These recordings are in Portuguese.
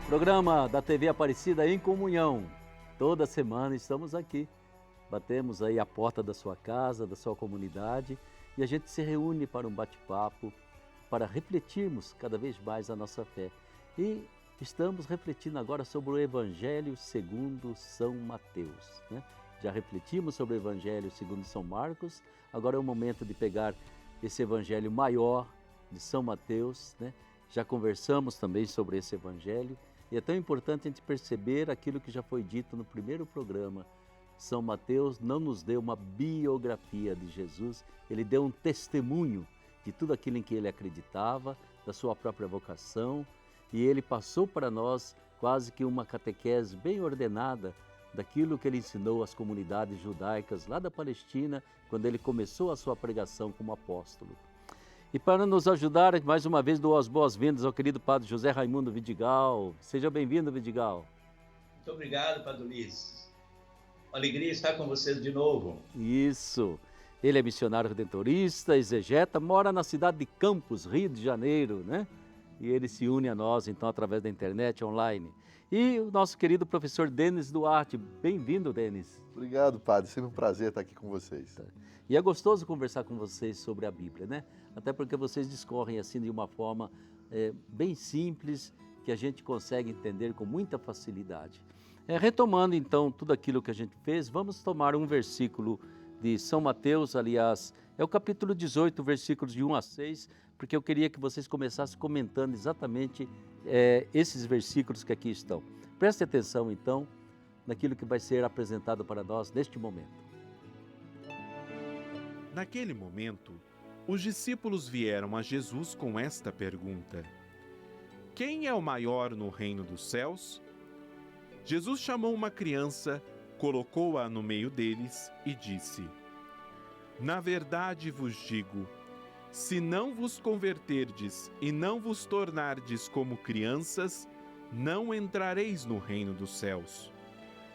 Programa da TV Aparecida em Comunhão. Toda semana estamos aqui. Batemos aí a porta da sua casa, da sua comunidade e a gente se reúne para um bate-papo, para refletirmos cada vez mais a nossa fé. E estamos refletindo agora sobre o Evangelho segundo São Mateus, né? Já refletimos sobre o Evangelho segundo São Marcos, agora é o momento de pegar esse Evangelho maior de São Mateus, né? Já conversamos também sobre esse Evangelho e é tão importante a gente perceber aquilo que já foi dito no primeiro programa. São Mateus não nos deu uma biografia de Jesus, ele deu um testemunho de tudo aquilo em que ele acreditava, da sua própria vocação, e ele passou para nós quase que uma catequese bem ordenada daquilo que ele ensinou às comunidades judaicas lá da Palestina, quando ele começou a sua pregação como apóstolo. E para nos ajudar, mais uma vez dou as boas-vindas ao querido Padre José Raimundo Vidigal. Seja bem-vindo, Vidigal. Muito obrigado, Padre Luiz. Uma alegria estar com vocês de novo. Isso. Ele é missionário redentorista, exegeta, mora na cidade de Campos, Rio de Janeiro, né? E ele se une a nós, então, através da internet, online. E o nosso querido professor Denis Duarte. Bem-vindo, Denis. Obrigado, Padre. Sempre um prazer estar aqui com vocês. E é gostoso conversar com vocês sobre a Bíblia, né? Até porque vocês discorrem assim de uma forma bem simples, que a gente consegue entender com muita facilidade. Retomando, então, tudo aquilo que a gente fez, vamos tomar um versículo de São Mateus, aliás, é o capítulo 18, versículos de 1 a 6, porque eu queria que vocês começassem comentando exatamente esses versículos que aqui estão. Preste atenção, então, naquilo que vai ser apresentado para nós neste momento. Naquele momento, os discípulos vieram a Jesus com esta pergunta: Quem é o maior no reino dos céus? Jesus chamou uma criança, colocou-a no meio deles e disse: Na verdade vos digo, se não vos converterdes e não vos tornardes como crianças, não entrareis no reino dos céus.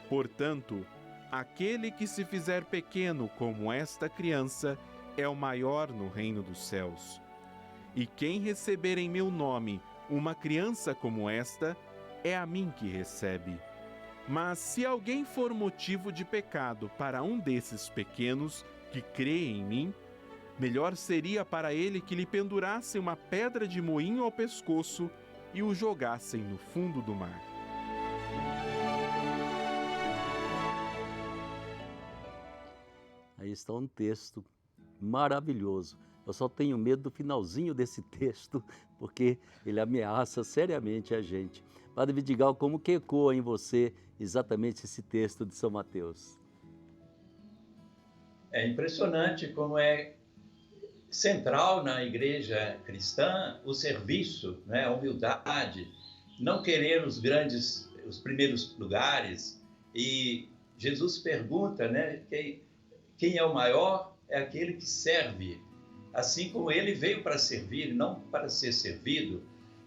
Portanto, aquele que se fizer pequeno como esta criança é o maior no reino dos céus. E quem receber em meu nome uma criança como esta, é a mim que recebe. Mas se alguém for motivo de pecado para um desses pequenos que crê em mim, melhor seria para ele que lhe pendurassem uma pedra de moinho ao pescoço e o jogassem no fundo do mar. Aí está um texto maravilhoso. Eu só tenho medo do finalzinho desse texto, porque ele ameaça seriamente a gente. Padre Vidigal, como que ecoa em você exatamente esse texto de São Mateus? É impressionante como é central na igreja cristã o serviço, né? A humildade, não querer os primeiros lugares. E Jesus pergunta, né, quem é o maior é aquele que serve. Assim como ele veio para servir, não para ser servido.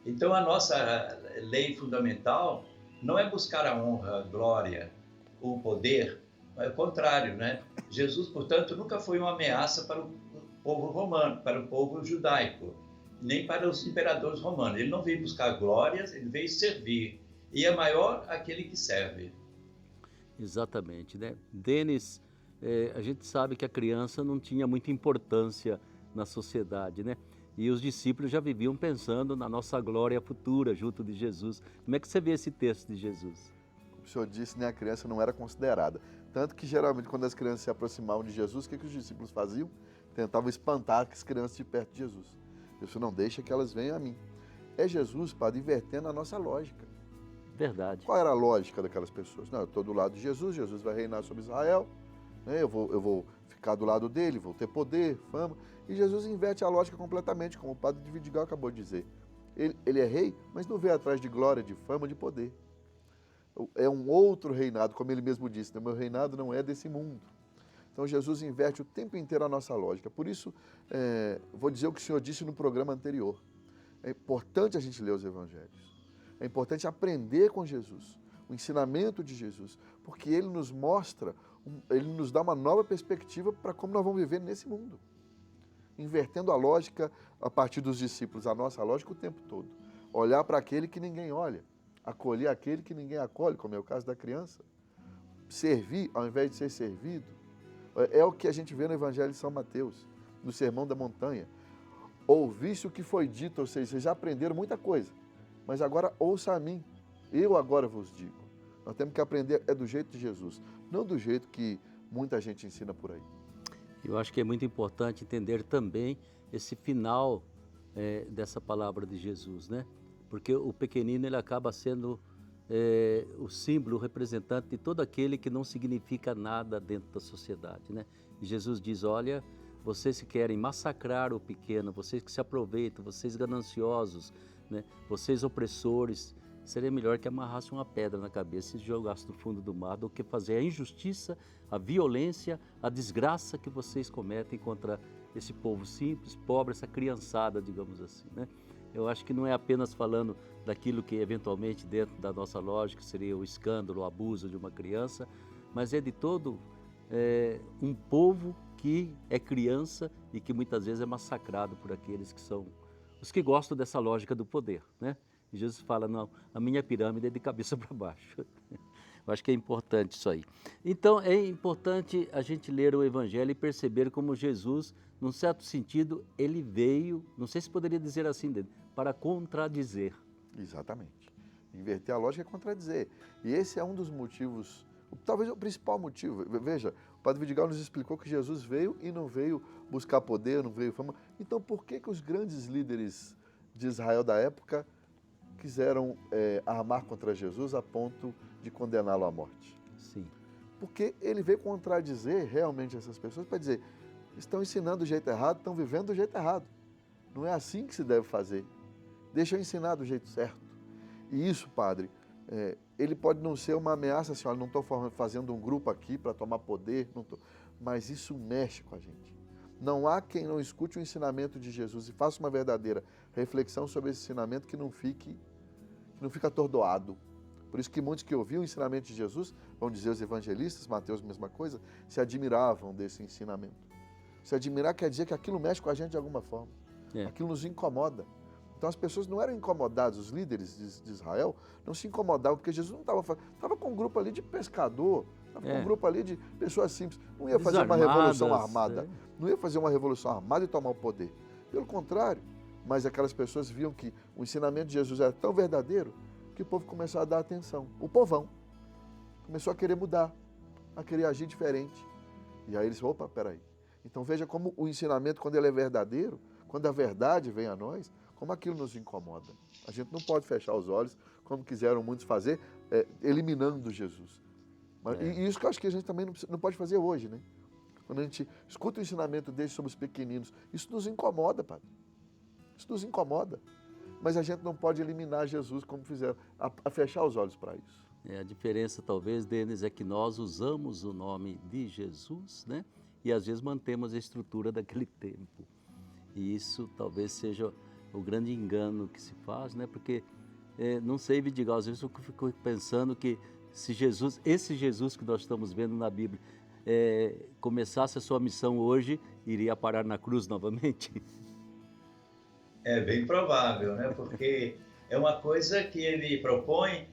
Então a nossa lei fundamental não é buscar a honra, a glória, o poder, é o contrário, né? Jesus, portanto, nunca foi uma ameaça para o povo romano, para o povo judaico, nem para os imperadores romanos. Ele não veio buscar glórias, ele veio servir. E é maior aquele que serve. Exatamente, né? Denis, a gente sabe que a criança não tinha muita importância na sociedade, né? E os discípulos já viviam pensando na nossa glória futura junto de Jesus. Como é que você vê esse texto de Jesus? Como o senhor disse, né, a criança não era considerada. Tanto que, geralmente, quando as crianças se aproximavam de Jesus, o que os discípulos faziam? Tentavam espantar as crianças de perto de Jesus. Isso não deixa que elas venham a mim. É Jesus, Padre, invertendo a nossa lógica. Verdade. Qual era a lógica daquelas pessoas? Não, eu estou do lado de Jesus, Jesus vai reinar sobre Israel, né? Eu vou ficar do lado dele, vou ter poder, fama. E Jesus inverte a lógica completamente, como o Padre Vidigal acabou de dizer. Ele é rei, mas não veio atrás de glória, de fama, de poder. É um outro reinado, como ele mesmo disse, né? Meu reinado não é desse mundo. Então Jesus inverte o tempo inteiro a nossa lógica. Por isso, vou dizer o que o senhor disse no programa anterior. É importante a gente ler os evangelhos. É importante aprender com Jesus, o ensinamento de Jesus, porque ele nos mostra, ele nos dá uma nova perspectiva para como nós vamos viver nesse mundo. Invertendo a lógica a partir dos discípulos, a nossa lógica o tempo todo. Olhar para aquele que ninguém olha. acolher aquele que ninguém acolhe, como é o caso da criança. Servir ao invés de ser servido. É o que a gente vê no Evangelho de São Mateus, no Sermão da Montanha. Ouviste o que foi dito, ou seja, vocês já aprenderam muita coisa, mas agora ouça a mim, eu agora vos digo. Nós temos que aprender do jeito de Jesus, não do jeito que muita gente ensina por aí. Eu acho que é muito importante entender também esse final dessa palavra de Jesus, né? Porque o pequenino ele acaba sendo o símbolo, o representante de todo aquele que não significa nada dentro da sociedade, né? E Jesus diz, olha, vocês que querem massacrar o pequeno, vocês que se aproveitam, vocês gananciosos, né? Vocês opressores, seria melhor que amarrasse uma pedra na cabeça e jogasse no fundo do mar do que fazer a injustiça, a violência, a desgraça que vocês cometem contra esse povo simples, pobre, essa criançada, digamos assim, né? Eu acho que não é apenas falando daquilo que eventualmente dentro da nossa lógica seria o escândalo, o abuso de uma criança, mas é de todo um povo que é criança e que muitas vezes é massacrado por aqueles que são os que gostam dessa lógica do poder, né? E Jesus fala, não, a minha pirâmide é de cabeça para baixo. Eu acho que é importante isso aí. Então, é importante a gente ler o Evangelho e perceber como Jesus, num certo sentido, ele veio, não sei se poderia dizer assim dele, para contradizer. Exatamente. Inverter a lógica é contradizer. E esse é um dos motivos, talvez o principal motivo. Veja, o Padre Vidigal nos explicou que Jesus veio e não veio buscar poder, não veio fama. Então, por que os grandes líderes de Israel da época quiseram armar contra Jesus a ponto de condená-lo à morte? Sim. Porque ele veio contradizer realmente essas pessoas para dizer, estão ensinando do jeito errado, estão vivendo do jeito errado. Não é assim que se deve fazer. Deixa eu ensinar do jeito certo. E isso, padre, ele pode não ser uma ameaça assim, olha, não estou fazendo um grupo aqui para tomar poder, mas isso mexe com a gente. Não há quem não escute o ensinamento de Jesus e faça uma verdadeira reflexão sobre esse ensinamento que não fique atordoado. Por isso que muitos que ouviam o ensinamento de Jesus, vão dizer os evangelistas, Mateus, mesma coisa, se admiravam desse ensinamento. Se admirar quer dizer que aquilo mexe com a gente de alguma forma. Aquilo nos incomoda. Então as pessoas não eram incomodadas, os líderes de Israel não se incomodavam, porque Jesus não estava com um grupo ali de pescador, estava com um grupo ali de pessoas simples, não ia fazer uma revolução armada, não ia fazer uma revolução armada e tomar o poder. Pelo contrário, mas aquelas pessoas viam que o ensinamento de Jesus era tão verdadeiro que o povo começou a dar atenção. O povão começou a querer mudar, a querer agir diferente. E aí eles falaram, opa, peraí. Então veja como o ensinamento, quando ele é verdadeiro, quando a verdade vem a nós, como aquilo nos incomoda. A gente não pode fechar os olhos, como quiseram muitos fazer, eliminando Jesus. E isso que eu acho que a gente também não pode fazer hoje, né? Quando a gente escuta o ensinamento dele sobre os pequeninos, isso nos incomoda, padre. Isso nos incomoda. Mas a gente não pode eliminar Jesus como fizeram, a fechar os olhos para isso. A diferença, talvez, deles é que nós usamos o nome de Jesus, né? E às vezes mantemos a estrutura daquele tempo. E isso talvez seja o grande engano que se faz, né? Porque, não sei, Vidigal, às vezes eu fico pensando que se Jesus, esse Jesus que nós estamos vendo na Bíblia, começasse a sua missão hoje, iria parar na cruz novamente? É bem provável, né? Porque é uma coisa que ele propõe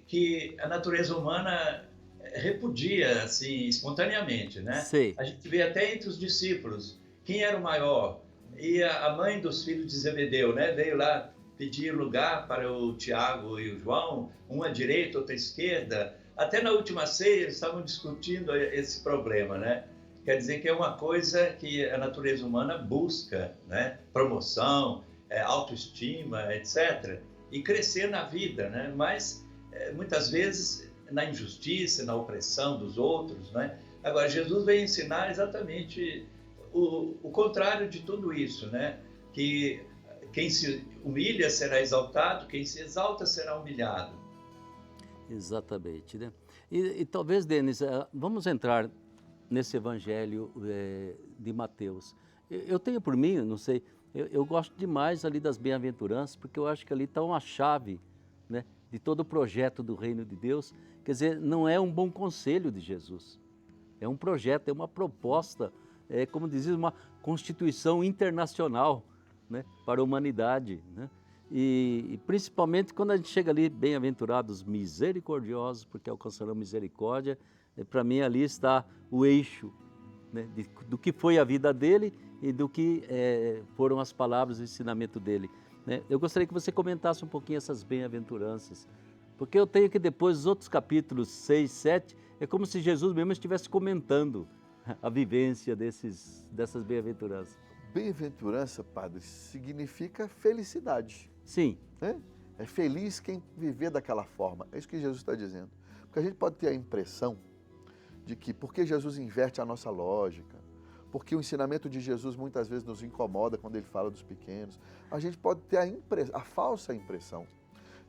que a natureza humana repudia, assim, espontaneamente, né? Sei. A gente vê até entre os discípulos, quem era o maior? E a mãe dos filhos de Zebedeu, né? Veio lá pedir lugar para o Tiago e o João, uma à direita, outra à esquerda. Até na última ceia eles estavam discutindo esse problema, né? Quer dizer que é uma coisa que a natureza humana busca, né? Promoção, autoestima, etc. E crescer na vida, né? Mas muitas vezes na injustiça, na opressão dos outros, né? Agora, Jesus veio ensinar exatamente o contrário de tudo isso, né? Que quem se humilha será exaltado, quem se exalta será humilhado. Exatamente, né? E talvez, Denis, vamos entrar nesse evangelho de Mateus. Eu tenho por mim, não sei, eu gosto demais ali das bem-aventuranças, porque eu acho que ali está uma chave, né, de todo o projeto do reino de Deus. Quer dizer, não é um bom conselho de Jesus, é um projeto, é uma proposta, como dizia, uma constituição internacional, né, para a humanidade, né? E principalmente quando a gente chega ali, bem-aventurados misericordiosos, porque alcançarão misericórdia, para mim ali está o eixo, né, do que foi a vida dele e do que foram as palavras e o ensinamento dele, né? Eu gostaria que você comentasse um pouquinho essas bem-aventuranças, porque eu tenho que depois, os outros capítulos 6, 7, é como se Jesus mesmo estivesse comentando a vivência dessas bem-aventuranças. Bem-aventurança, padre, significa felicidade. Sim. Né? É feliz quem viver daquela forma. É isso que Jesus está dizendo. Porque a gente pode ter a impressão de que porque Jesus inverte a nossa lógica, porque o ensinamento de Jesus muitas vezes nos incomoda quando ele fala dos pequenos, a gente pode ter a falsa impressão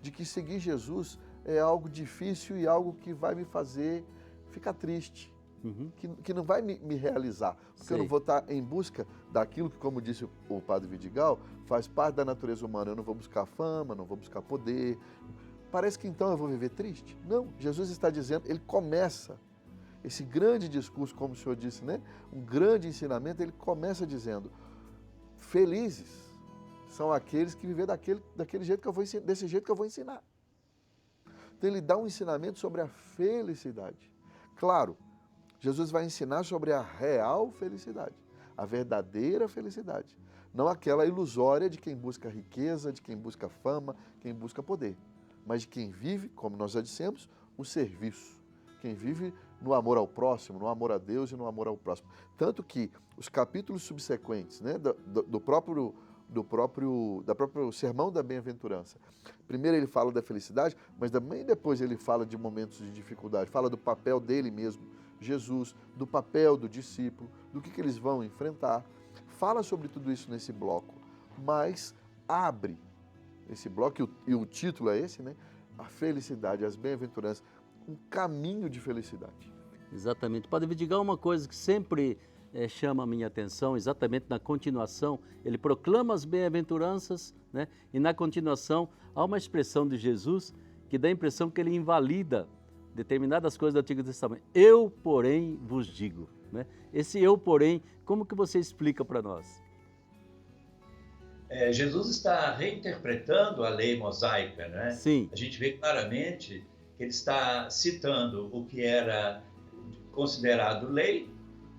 de que seguir Jesus é algo difícil e algo que vai me fazer ficar triste. Que não vai me realizar, porque Sei. eu não vou estar em busca daquilo que, como disse o padre Vidigal, faz parte da natureza humana. Eu não vou buscar fama, não vou buscar poder. Parece que então eu vou viver triste. Não, Jesus está dizendo, ele começa esse grande discurso, como o senhor disse, né? Um grande ensinamento, ele começa dizendo, felizes são aqueles que vivem daquele jeito que eu vou ensinar, desse jeito que eu vou ensinar. Então ele dá um ensinamento sobre a felicidade. Claro, Jesus vai ensinar sobre a real felicidade, a verdadeira felicidade. Não aquela ilusória de quem busca riqueza, de quem busca fama, quem busca poder. Mas de quem vive, como nós já dissemos, o serviço. Quem vive no amor ao próximo, no amor a Deus e no amor ao próximo. Tanto que os capítulos subsequentes, né, do próprio sermão da bem-aventurança. Primeiro ele fala da felicidade, mas também depois ele fala de momentos de dificuldade, fala do papel dele mesmo, Jesus, do papel do discípulo, do que eles vão enfrentar. Fala sobre tudo isso nesse bloco, mas abre esse bloco, e o título é esse, né? A felicidade, as bem-aventuranças, um caminho de felicidade. Exatamente. Padre Vidigal, uma coisa que sempre chama a minha atenção, exatamente na continuação, ele proclama as bem-aventuranças, né? E na continuação há uma expressão de Jesus que dá a impressão que ele invalida determinadas coisas do Antigo Testamento. Eu, porém, vos digo, né? Esse eu, porém, como que você explica para nós? Jesus está reinterpretando a lei mosaica, né? Sim. A gente vê claramente que ele está citando o que era considerado lei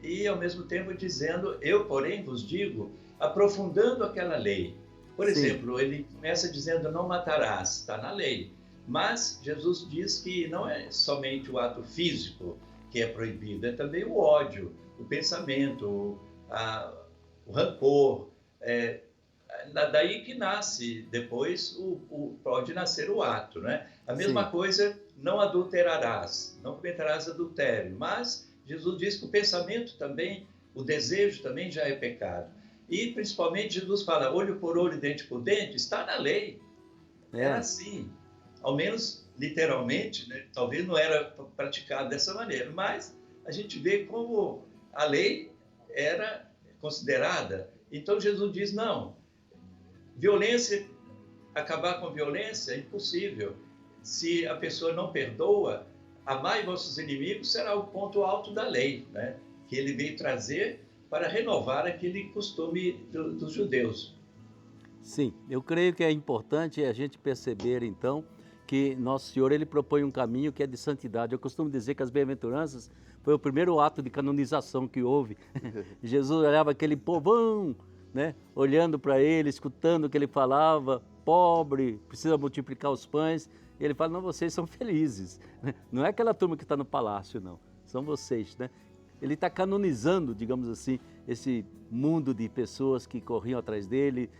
e, ao mesmo tempo, dizendo, eu, porém, vos digo, aprofundando aquela lei. Por exemplo, ele começa dizendo, não matarás, está na lei. Mas Jesus diz que não é somente o ato físico que é proibido, é também o ódio, o pensamento, o rancor. Daí que nasce depois, pode nascer o ato, né? A mesma coisa, não adulterarás, não cometerás adultério. Mas Jesus diz que o pensamento também, o desejo também já é pecado. E principalmente Jesus fala, olho por olho, dente por dente, está na lei. Era assim. Ao menos literalmente, né? Talvez não era praticado dessa maneira, mas a gente vê como a lei era considerada. Então Jesus diz, não, violência, acabar com violência é impossível. Se a pessoa não perdoa, amai vossos inimigos será o ponto alto da lei, né? Que ele veio trazer para renovar aquele costume dos judeus. Sim, eu creio que é importante a gente perceber, então, que Nosso Senhor, ele propõe um caminho que é de santidade. Eu costumo dizer que as bem-aventuranças foi o primeiro ato de canonização que houve. Jesus olhava aquele povão, né, olhando para ele, escutando o que ele falava, pobre, precisa multiplicar os pães. E ele fala, não, vocês são felizes. Não é aquela turma que está no palácio, não. São vocês, né? Ele está canonizando, digamos assim, esse mundo de pessoas que corriam atrás dele,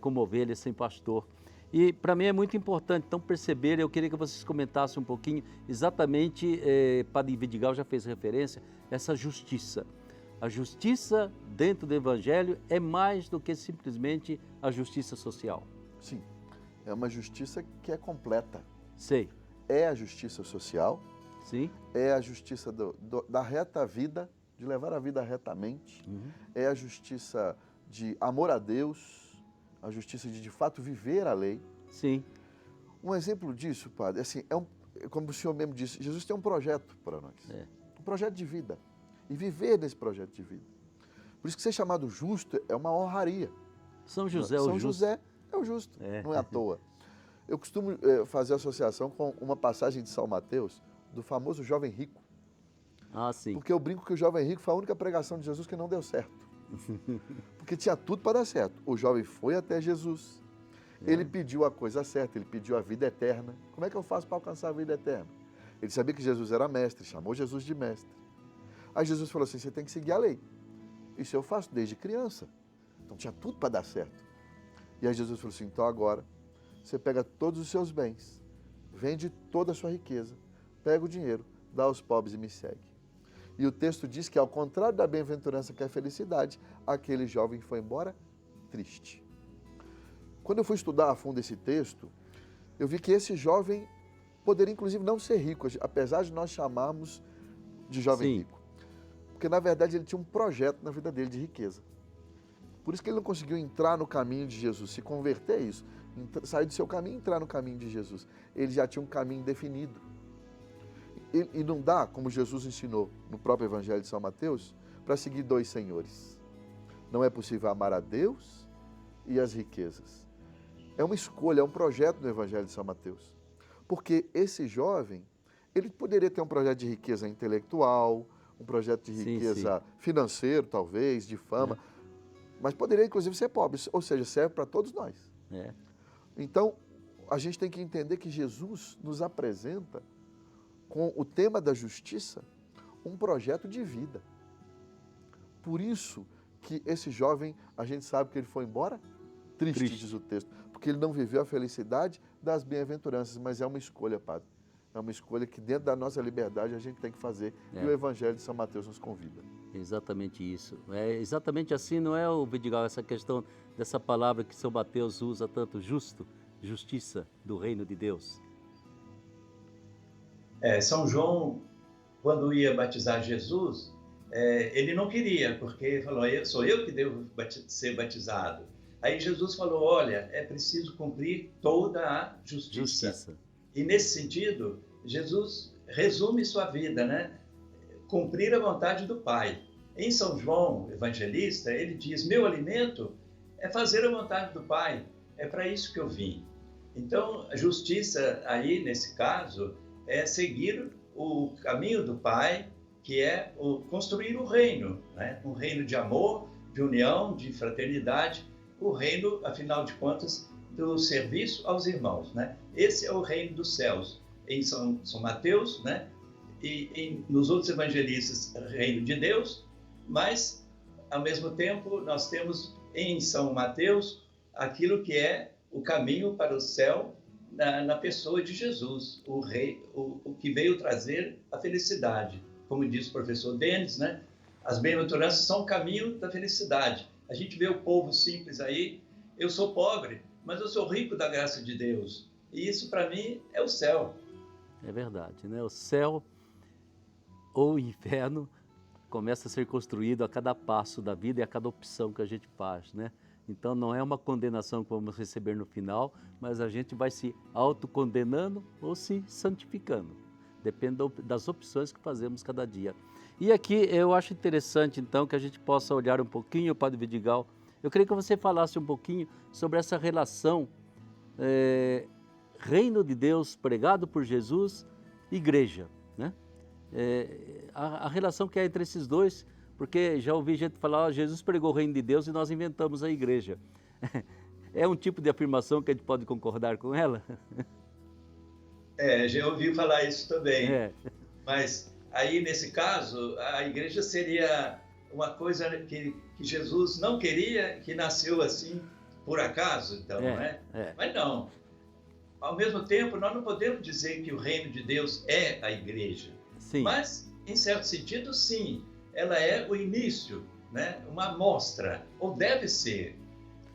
como ovelhas sem pastor. E para mim é muito importante, então, perceber, eu queria que vocês comentassem um pouquinho, exatamente, Padre Vidigal já fez referência, essa justiça. A justiça dentro do Evangelho é mais do que simplesmente a justiça social. Sim, é uma justiça que é completa. Sei. É a justiça social, sim, é a justiça da reta vida, de levar a vida retamente, é a justiça de amor a Deus, a justiça de fato viver a lei. Sim. Um exemplo disso, padre, assim, como o senhor mesmo disse, Jesus tem um projeto para nós. Um projeto de vida. E viver nesse projeto de vida. Por isso que ser chamado justo é uma honraria. São José, São José É o justo, É. não é à toa. Eu costumo fazer associação com uma passagem de São Mateus, do famoso jovem rico. Ah, sim. Porque eu brinco que o jovem rico foi a única pregação de Jesus que não deu certo. Porque tinha tudo para dar certo. O jovem foi até Jesus, ele pediu a coisa certa, ele pediu a vida eterna. Como é que eu faço para alcançar a vida eterna? Ele sabia que Jesus era mestre, chamou Jesus de mestre. Aí Jesus falou assim, você tem que seguir a lei. Isso eu faço desde criança. Então tinha tudo para dar certo. E aí Jesus falou assim, então agora você pega todos os seus bens, vende toda a sua riqueza, pega o dinheiro, dá aos pobres e me segue. E o texto diz que, ao contrário da bem-aventurança que é a felicidade, aquele jovem foi embora triste. Quando eu fui estudar a fundo esse texto, eu vi que esse jovem poderia, inclusive, não ser rico, apesar de nós chamarmos de jovem Sim. rico. Porque, na verdade, ele tinha um projeto na vida dele de riqueza. Por isso que ele não conseguiu entrar no caminho de Jesus, se converter a isso, sair do seu caminho e entrar no caminho de Jesus. Ele já tinha um caminho definido. E não dá, como Jesus ensinou no próprio Evangelho de São Mateus, para seguir dois senhores. Não é possível amar a Deus e as riquezas. É uma escolha, é um projeto no Evangelho de São Mateus. Porque esse jovem, ele poderia ter um projeto de riqueza intelectual, um projeto de riqueza financeiro, talvez, de fama, mas poderia, inclusive, ser pobre, ou seja, serve para todos nós. É. Então, a gente tem que entender que Jesus nos apresenta, com o tema da justiça, um projeto de vida. Por isso que esse jovem, a gente sabe que ele foi embora triste, diz o texto, porque ele não viveu a felicidade das bem-aventuranças, mas é uma escolha, Padre. É uma escolha que dentro da nossa liberdade a gente tem que fazer, e o Evangelho de São Mateus nos convida. Exatamente isso. É exatamente assim, não é, o Vidigal, essa questão dessa palavra que São Mateus usa tanto, justo, justiça do reino de Deus. São João, quando ia batizar Jesus, ele não queria, porque falou, sou eu que devo ser batizado. Aí Jesus falou, olha, é preciso cumprir toda a justiça. E nesse sentido, Jesus resume sua vida, né? Cumprir a vontade do Pai. Em São João, evangelista, ele diz, meu alimento é fazer a vontade do Pai, é para isso que eu vim. Então, a justiça aí, nesse caso, é seguir o caminho do Pai, que é construir o reino, né? Um reino de amor, de união, de fraternidade, o reino, afinal de contas, do serviço aos irmãos, né? Esse é o reino dos céus. Em São Mateus, né? E nos outros evangelistas, reino de Deus, mas, ao mesmo tempo, nós temos em São Mateus aquilo que é o caminho para o céu na pessoa de Jesus, o rei, o que veio trazer a felicidade. Como diz o professor Denis, né? As bem-aventuranças são o caminho da felicidade. A gente vê o povo simples aí, eu sou pobre, mas eu sou rico da graça de Deus. E isso, para mim, é o céu. É verdade, né? O céu ou o inferno começa a ser construído a cada passo da vida e a cada opção que a gente faz, né? Então não é uma condenação que vamos receber no final, mas a gente vai se autocondenando ou se santificando. Depende das opções que fazemos cada dia. E aqui eu acho interessante, então, que a gente possa olhar um pouquinho, Padre Vidigal. Eu queria que você falasse um pouquinho sobre essa relação reino de Deus pregado por Jesus, igreja, né? A relação que há entre esses dois, porque já ouvi gente falar, Jesus pregou o reino de Deus e nós inventamos a igreja. É um tipo de afirmação que a gente pode concordar com ela? Já ouvi falar isso também. Mas aí, nesse caso, a igreja seria uma coisa que Jesus não queria, que nasceu assim por acaso, então, né? Mas não. Ao mesmo tempo, nós não podemos dizer que o reino de Deus é a igreja. Sim. Mas, em certo sentido, sim. Ela é o início, né? Uma amostra, ou deve ser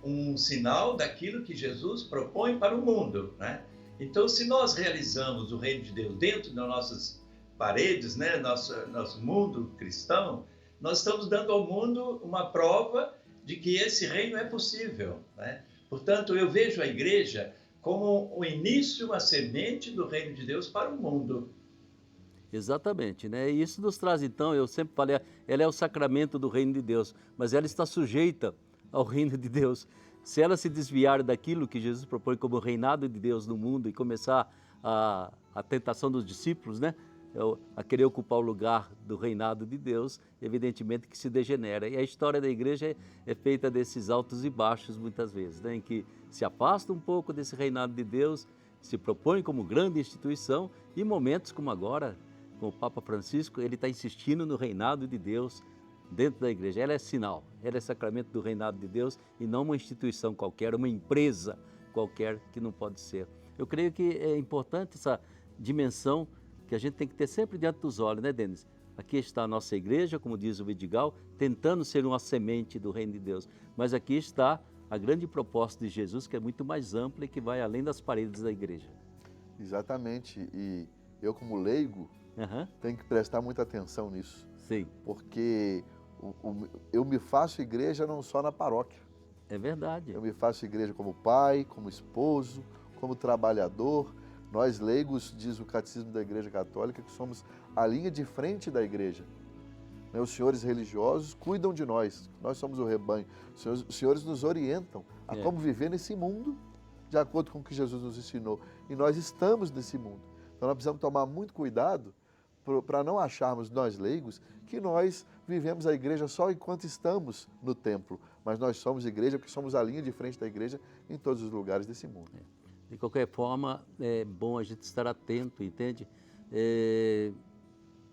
um sinal daquilo que Jesus propõe para o mundo, né? Então, se nós realizamos o reino de Deus dentro das nossas paredes, né? Nosso mundo cristão, nós estamos dando ao mundo uma prova de que esse reino é possível, né? Portanto, eu vejo a igreja como o início, a semente do reino de Deus para o mundo. Exatamente, né? E isso nos traz, então, eu sempre falei, ela é o sacramento do reino de Deus, mas ela está sujeita ao reino de Deus. se ela se desviar daquilo que Jesus propõe como o reinado de Deus no mundo e começar a tentação dos discípulos, né? A querer ocupar o lugar do reinado de Deus, evidentemente que se degenera. E a história da igreja é feita desses altos e baixos muitas vezes, né? Em que se afasta um pouco desse reinado de Deus, se propõe como grande instituição, e momentos como agora, com o Papa Francisco, ele está insistindo no reinado de Deus dentro da igreja. Ela é sinal, ela é sacramento do reinado de Deus e não uma instituição qualquer, uma empresa qualquer que não pode ser. Eu creio que é importante essa dimensão que a gente tem que ter sempre diante dos olhos, né, Denis? Aqui está a nossa igreja, como diz o Vidigal, tentando ser uma semente do reino de Deus. Mas aqui está a grande proposta de Jesus, que é muito mais ampla e que vai além das paredes da igreja. Exatamente. E eu, como leigo, tenho que prestar muita atenção nisso. Sim. Porque eu me faço igreja não só na paróquia. É verdade. Eu me faço igreja como pai, como esposo, como trabalhador. Nós leigos, diz o Catecismo da Igreja Católica, que somos a linha de frente da igreja. Os senhores religiosos cuidam de nós somos o rebanho. Os senhores nos orientam a como viver nesse mundo, de acordo com o que Jesus nos ensinou. E nós estamos nesse mundo. Então nós precisamos tomar muito cuidado para não acharmos, nós leigos, que nós vivemos a igreja só enquanto estamos no templo. Mas nós somos igreja porque somos a linha de frente da igreja em todos os lugares desse mundo. De qualquer forma, é bom a gente estar atento, entende?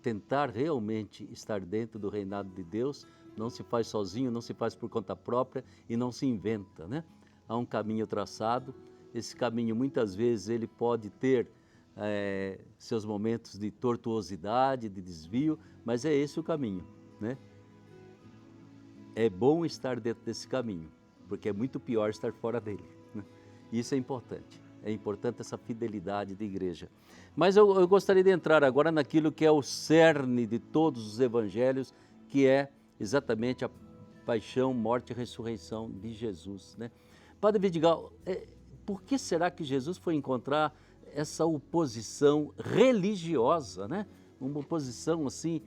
Tentar realmente estar dentro do reinado de Deus, não se faz sozinho, não se faz por conta própria e não se inventa, né? Há um caminho traçado, esse caminho muitas vezes ele pode ter seus momentos de tortuosidade, de desvio, mas é esse o caminho, né? É bom estar dentro desse caminho, porque é muito pior estar fora dele, né? Isso é importante essa fidelidade da igreja. Mas eu gostaria de entrar agora naquilo que é o cerne de todos os evangelhos, que é exatamente a paixão, morte e ressurreição de Jesus, né? Padre Vidigal, por que será que Jesus foi encontrar essa oposição religiosa, né? Uma oposição assim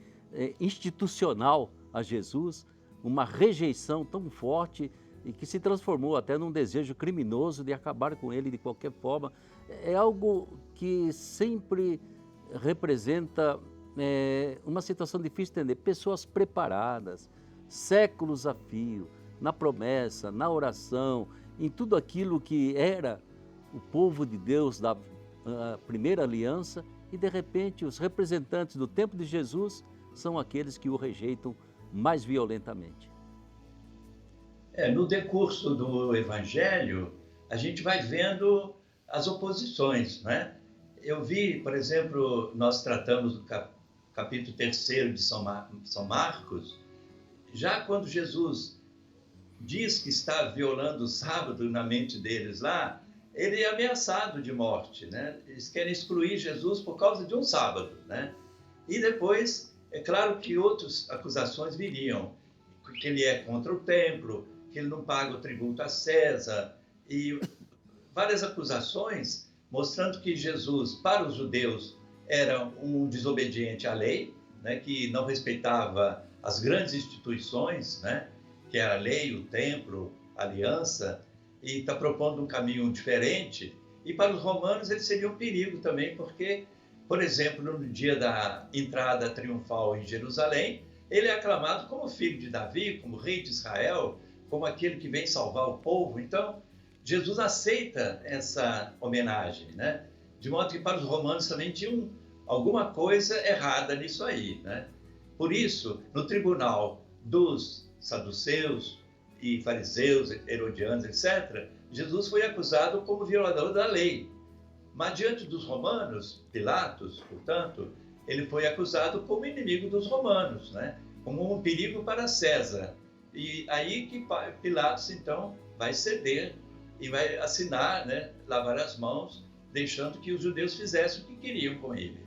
institucional a Jesus, uma rejeição tão forte e que se transformou até num desejo criminoso de acabar com ele de qualquer forma? É algo que sempre representa uma situação difícil de entender. Pessoas preparadas, séculos a fio, na promessa, na oração, em tudo aquilo que era o povo de Deus da primeira aliança, e de repente os representantes do tempo de Jesus são aqueles que o rejeitam mais violentamente. No decurso do Evangelho, a gente vai vendo as oposições, né? Eu vi, por exemplo, nós tratamos do capítulo 3 de São Marcos, já quando Jesus diz que está violando o sábado na mente deles lá, ele é ameaçado de morte, né? Eles querem excluir Jesus por causa de um sábado, né? E depois, é claro que outras acusações viriam, que ele é contra o templo, que ele não paga o tributo a César, e várias acusações mostrando que Jesus, para os judeus, era um desobediente à lei, né, que não respeitava as grandes instituições, né, que é a lei, o templo, a aliança, e está propondo um caminho diferente. E para os romanos ele seria um perigo também, porque, por exemplo, no dia da entrada triunfal em Jerusalém, ele é aclamado como filho de Davi, como rei de Israel, como aquele que vem salvar o povo. Então, Jesus aceita essa homenagem, né? De modo que para os romanos também tinha alguma coisa errada nisso aí, né? Por isso, no tribunal dos saduceus e fariseus, herodianos, etc., Jesus foi acusado como violador da lei. Mas diante dos romanos, Pilatos, portanto, ele foi acusado como inimigo dos romanos, né? Como um perigo para César. E aí que Pilatos, então, vai ceder e vai assinar, né, lavar as mãos, deixando que os judeus fizessem o que queriam com ele.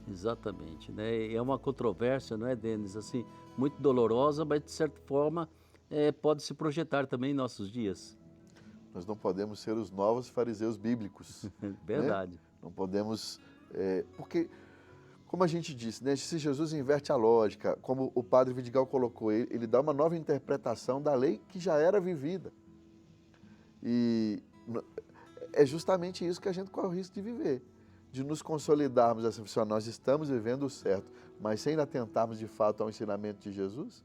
Exatamente, né? É uma controvérsia, não é, Denis? Assim, muito dolorosa, mas de certa forma pode se projetar também em nossos dias. Nós não podemos ser os novos fariseus bíblicos. Verdade. Né? Não podemos, porque, como a gente disse, né, se Jesus inverte a lógica, como o padre Vidigal colocou, ele dá uma nova interpretação da lei que já era vivida. E é justamente isso que a gente corre o risco de viver, de nos consolidarmos assim, nós estamos vivendo o certo, mas sem atentarmos de fato ao ensinamento de Jesus,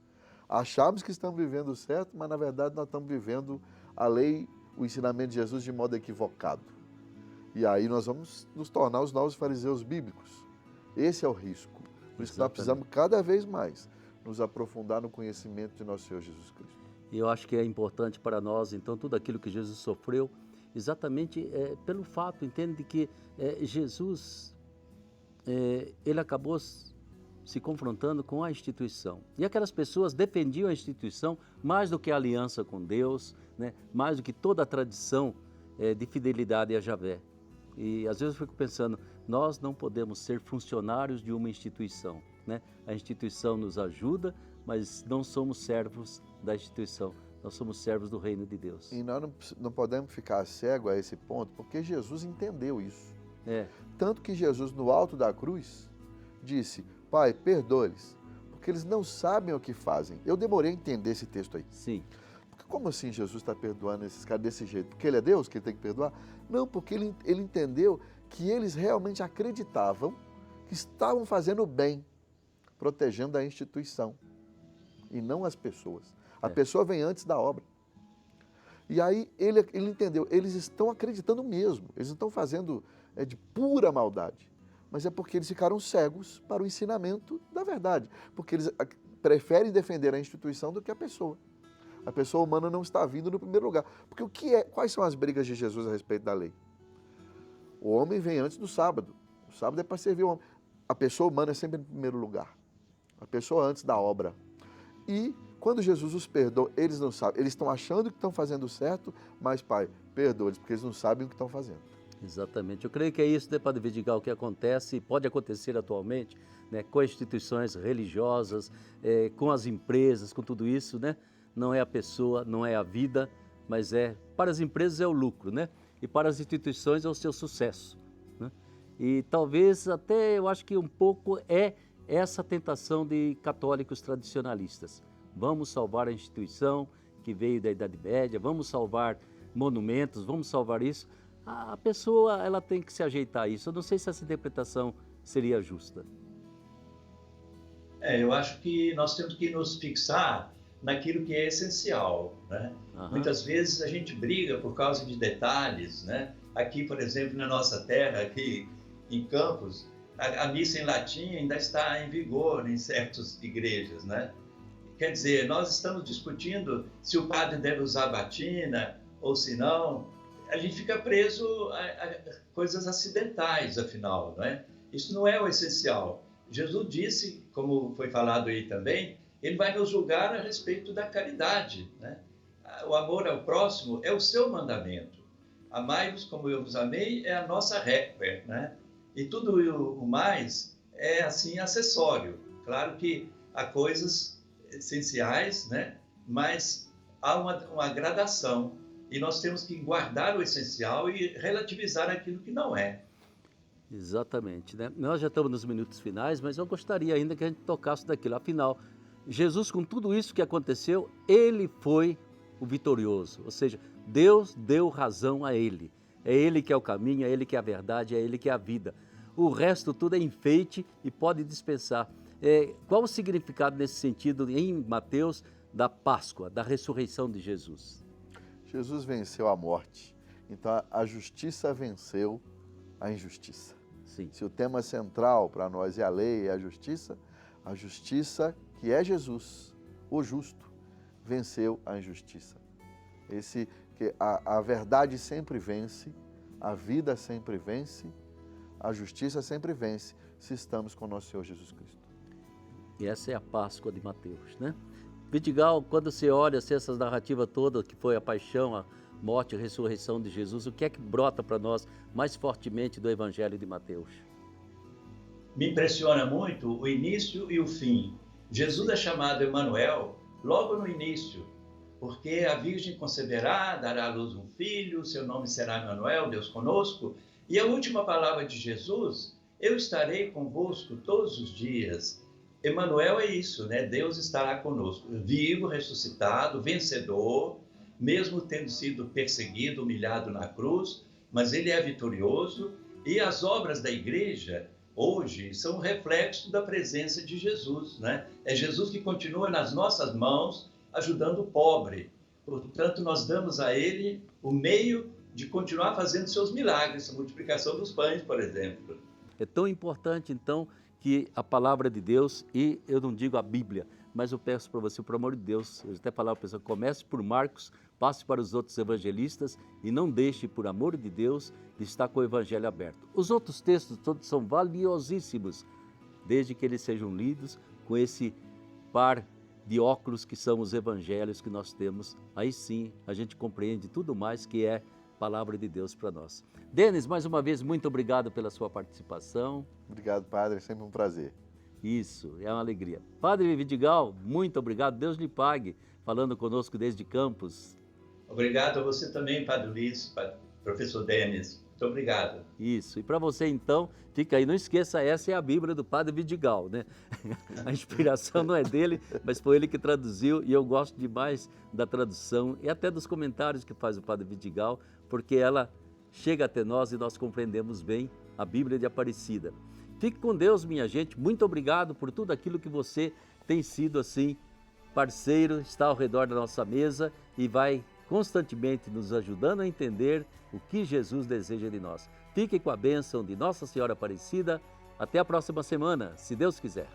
acharmos que estamos vivendo o certo, mas na verdade nós estamos vivendo a lei, o ensinamento de Jesus de modo equivocado. E aí nós vamos nos tornar os novos fariseus bíblicos. Esse é o risco. Por isso que nós precisamos cada vez mais nos aprofundar no conhecimento de nosso Senhor Jesus Cristo. E eu acho que é importante para nós, então, tudo aquilo que Jesus sofreu, exatamente pelo fato, entende, de que Jesus, ele acabou se confrontando com a instituição. E aquelas pessoas defendiam a instituição mais do que a aliança com Deus, né? Mais do que toda a tradição de fidelidade a Javé. E às vezes eu fico pensando, nós não podemos ser funcionários de uma instituição, né? A instituição nos ajuda, mas não somos servos da instituição, nós somos servos do reino de Deus. E nós não podemos ficar cegos a esse ponto, porque Jesus entendeu isso. Tanto que Jesus, no alto da cruz, disse, Pai, perdoa-lhes, porque eles não sabem o que fazem. Eu demorei a entender esse texto aí. Sim. Porque como assim Jesus está perdoando esses caras desse jeito? Porque ele é Deus, que ele tem que perdoar? Não, porque ele entendeu que eles realmente acreditavam que estavam fazendo bem, protegendo a instituição, e não as pessoas. A pessoa vem antes da obra. E aí ele entendeu, eles estão acreditando mesmo, eles não estão fazendo de pura maldade, mas é porque eles ficaram cegos para o ensinamento da verdade, porque eles preferem defender a instituição do que a pessoa. A pessoa humana não está vindo no primeiro lugar. Porque quais são as brigas de Jesus a respeito da lei? O homem vem antes do sábado. O sábado é para servir o homem. A pessoa humana é sempre em primeiro lugar. A pessoa antes da obra. E quando Jesus os perdoa, eles não sabem. Eles estão achando que estão fazendo certo, mas, Pai, perdoa-eles, porque eles não sabem o que estão fazendo. Exatamente. Eu creio que é isso, né, Padre Vidigal, que acontece e pode acontecer atualmente, né, com as instituições religiosas, com as empresas, com tudo isso, né? Não é a pessoa, não é a vida, mas para as empresas é o lucro, né? E para as instituições é o seu sucesso, né? E talvez até eu acho que um pouco é essa tentação de católicos tradicionalistas. Vamos salvar a instituição que veio da Idade Média, vamos salvar monumentos, vamos salvar isso. A pessoa, ela tem que se ajeitar a isso. Eu não sei se essa interpretação seria justa. Eu acho que nós temos que nos fixar naquilo que é essencial, né? Muitas vezes a gente briga por causa de detalhes, né? Aqui, por exemplo, na nossa terra, aqui em Campos, a missa em latim ainda está em vigor em certas igrejas, né? Quer dizer, nós estamos discutindo se o padre deve usar batina ou se não. A gente fica preso a coisas acidentais, afinal, não é? Isso não é o essencial. Jesus disse, como foi falado aí também, ele vai nos julgar a respeito da caridade, né? O amor ao próximo é o seu mandamento. Amai-vos como eu vos amei é a nossa regra, né? E tudo o mais é, assim, acessório. Claro que há coisas essenciais, né? Mas há uma gradação. E nós temos que guardar o essencial e relativizar aquilo que não é. Exatamente, né? Nós já estamos nos minutos finais, mas eu gostaria ainda que a gente tocasse daquilo. Afinal, Jesus, com tudo isso que aconteceu, ele foi o vitorioso. Ou seja, Deus deu razão a ele. É ele que é o caminho, é ele que é a verdade, é ele que é a vida. O resto tudo é enfeite e pode dispensar. Qual o significado nesse sentido em Mateus da Páscoa, da ressurreição de Jesus? Jesus venceu a morte, então a justiça venceu a injustiça. Sim. Se o tema central para nós é a lei e a justiça que é Jesus, o justo, venceu a injustiça. Que a verdade sempre vence, a vida sempre vence, a justiça sempre vence, se estamos com o nosso Senhor Jesus Cristo. E essa é a Páscoa de Mateus, né? Vidigal, quando você olha essa narrativa toda, que foi a paixão, a morte e a ressurreição de Jesus, o que é que brota para nós mais fortemente do Evangelho de Mateus? Me impressiona muito o início e o fim. Jesus é chamado Emanuel logo no início, porque a Virgem conceberá, dará à luz um filho, seu nome será Emanuel, Deus conosco. E a última palavra de Jesus, eu estarei convosco todos os dias. Emanuel é isso, né? Deus estará conosco, vivo, ressuscitado, vencedor, mesmo tendo sido perseguido, humilhado na cruz, mas ele é vitorioso e as obras da igreja hoje são um reflexo da presença de Jesus, né? É Jesus que continua nas nossas mãos ajudando o pobre. Portanto, nós damos a ele o meio de continuar fazendo seus milagres, a multiplicação dos pães, por exemplo. É tão importante, então, que a palavra de Deus, e eu não digo a Bíblia, mas eu peço para você, por amor de Deus, eu até falava para a pessoa, comece por Marcos, passe para os outros evangelistas e não deixe, por amor de Deus, de estar com o evangelho aberto. Os outros textos todos são valiosíssimos, desde que eles sejam lidos com esse par de óculos que são os evangelhos que nós temos. Aí sim, a gente compreende tudo mais que é palavra de Deus para nós. Denis, mais uma vez, muito obrigado pela sua participação. Obrigado, padre, é sempre um prazer. Isso, é uma alegria. Padre Vidigal, muito obrigado, Deus lhe pague, falando conosco desde Campos. Obrigado a você também, Padre Luiz, professor Denis. Muito obrigado. Isso, e para você então, fica aí, não esqueça, essa é a Bíblia do Padre Vidigal, né? A inspiração não é dele, mas foi ele que traduziu e eu gosto demais da tradução e até dos comentários que faz o Padre Vidigal, porque ela chega até nós e nós compreendemos bem a Bíblia de Aparecida. Fique com Deus, minha gente, muito obrigado por tudo aquilo que você tem sido assim, parceiro, está ao redor da nossa mesa e vai constantemente nos ajudando a entender o que Jesus deseja de nós. Fique com a bênção de Nossa Senhora Aparecida. Até a próxima semana, se Deus quiser.